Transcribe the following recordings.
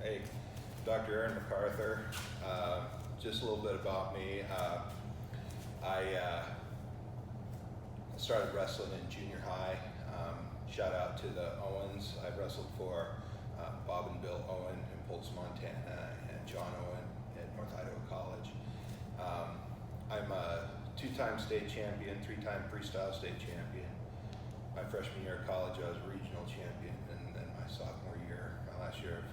Hey, Dr. Aaron MacArthur. Just a little bit about me. I started wrestling in junior high. Shout out to the Owens. I've wrestled for Bob and Bill Owen in Polson, Montana, and John Owen at North Idaho College. I'm a two-time state champion, three-time freestyle state champion. My freshman year of college, I was a regional champion, and then my sophomore year, my last year of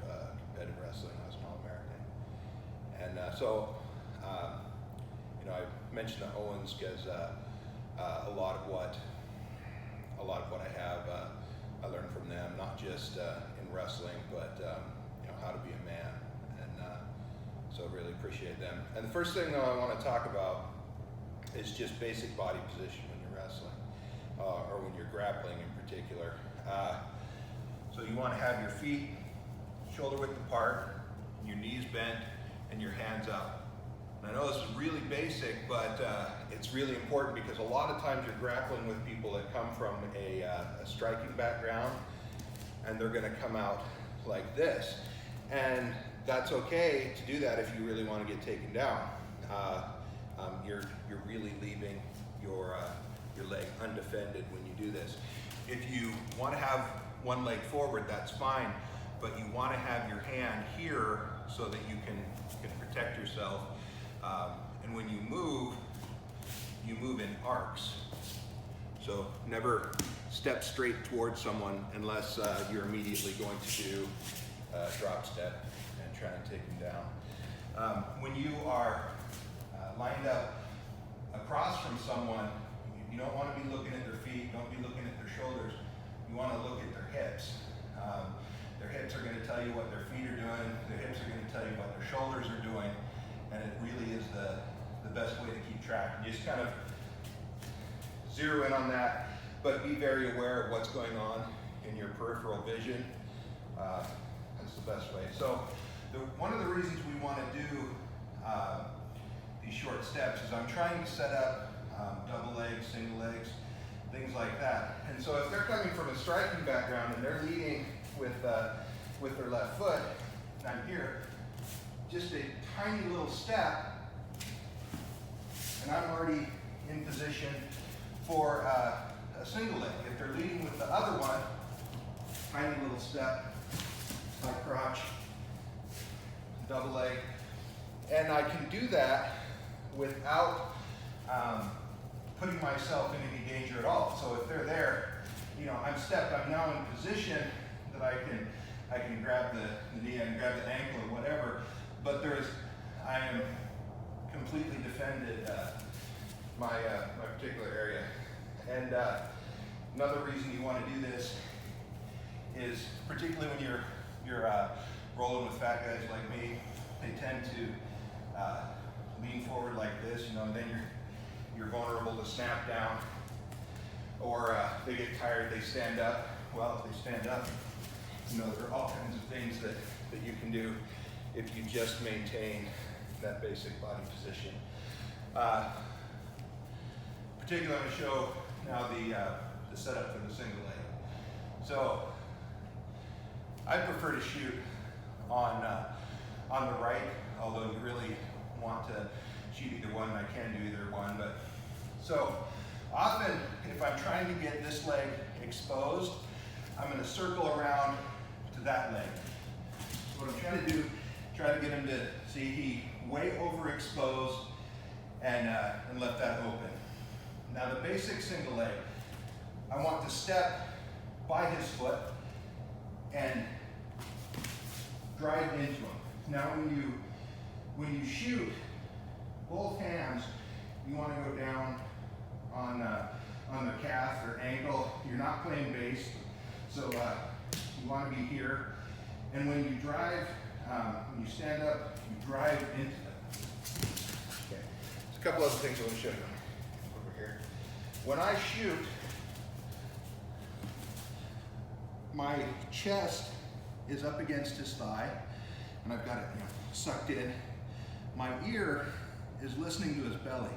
competitive wrestling, I was an All-American. And I mentioned the Owens because a lot of what I have, I learned from them, not just in wrestling, but how to be a man. And so I really appreciate them. And the first thing though I want to talk about is just basic body position when you're wrestling, or when you're grappling in particular. So you want to have your feet shoulder width apart, your knees bent, and your hands up. And I know this is really basic, but it's really important because a lot of times you're grappling with people that come from a striking background, and they're going to come out like this. And that's okay to do that if you really want to get taken down. You're really leaving your leg undefended when you do this. If you want to have one leg forward, that's fine, but you want to have your hand here so that you can protect yourself. And when you move in arcs. So never step straight towards someone unless you're immediately going to do a drop step and try and take them down. When you are lined up across from someone, you don't want to be looking at their feet, don't be looking at their shoulders. You want to look at their hips. Their hips are going to tell you what their feet are doing. Their hips are going to tell you what their shoulders are doing. And it really is the best way to keep track. You just kind of zero in on that, but be very aware of what's going on in your peripheral vision. That's the best way. So one of the reasons we want to do these short steps is I'm trying to set up double legs, single legs, things like that. And so if they're coming from a striking background and they're leading with their left foot, and I'm here, just a tiny little step, and I'm already in position for a single leg. If they're leading with the other one, tiny little step, side crotch, double leg, and I can do that without putting myself in any danger at all. So if they're there, I'm stepped, I'm now in position that I can grab the knee, I can grab the ankle or whatever, but I am completely defended my particular area. And another reason you want to do this is, particularly when you're rolling with fat guys like me, they tend to lean forward like this, and then you're vulnerable to snap down, or they get tired, they stand up. Well, if they stand up, there are all kinds of things that you can do if you just maintain that basic body position. Particularly, I'm going to show now the setup for the single leg. So I prefer to shoot on the right, although you really want to shoot either one. I can do either one, but so often if I'm trying to get this leg exposed, I'm going to circle around to that leg. So what I'm trying to do, try to get him to see he way overexposed and left that open. Now the basic single leg, I want to step by his foot and drive into him. Now when you shoot, both hands, you want to go down on the calf or ankle. You're not playing base, so you want to be here. And when you drive, when you stand up, you drive into them. Okay. There's a couple other things I want to show you over here. When I shoot, my chest is up against his thigh, and I've got it sucked in. My ear is listening to his belly.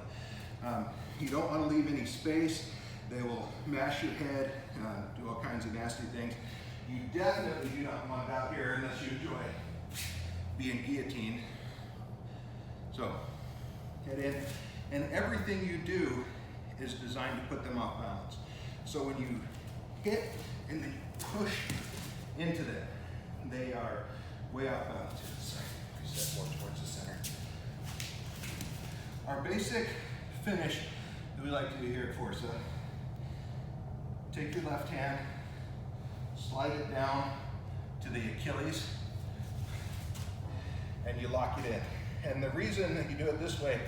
You don't want to leave any space. They will mash your head, do all kinds of nasty things. You definitely do not want out here unless you enjoy being guillotined. So, get in, and everything you do is designed to put them off balance. So when you hit and then you push into them, they are way off balance. Reset more towards the center. Our basic finish that we like to do here at Forza, take your left hand, slide it down to the Achilles, and you lock it in. And the reason that you do it this way,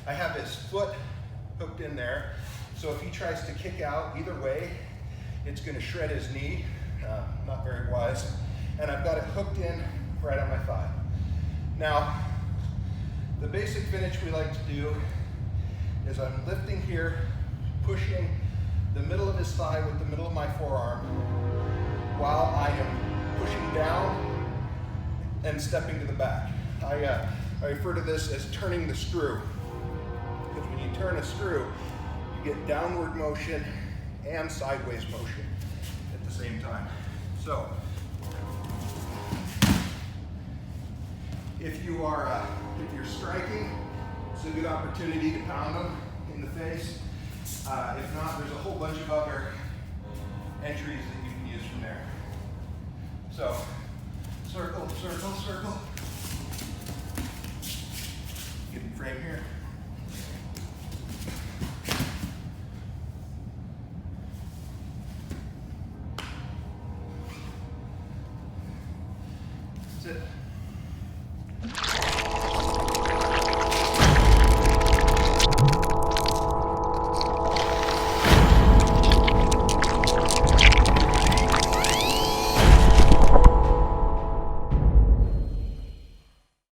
I have his foot hooked in there, so if he tries to kick out either way, it's going to shred his knee, not very wise. And I've got it hooked in right on my thigh. Now, the basic finish we like to do is I'm lifting here, pushing the middle of his thigh with the middle of my forearm while I am pushing down and stepping to the back. I refer to this as turning the screw, because when you turn a screw, you get downward motion and sideways motion at the same time. So, if you're striking, it's a good opportunity to pound them in the face. If not, there's a whole bunch of other entries that you can use from there. So, circle, circle, circle. Get in frame here.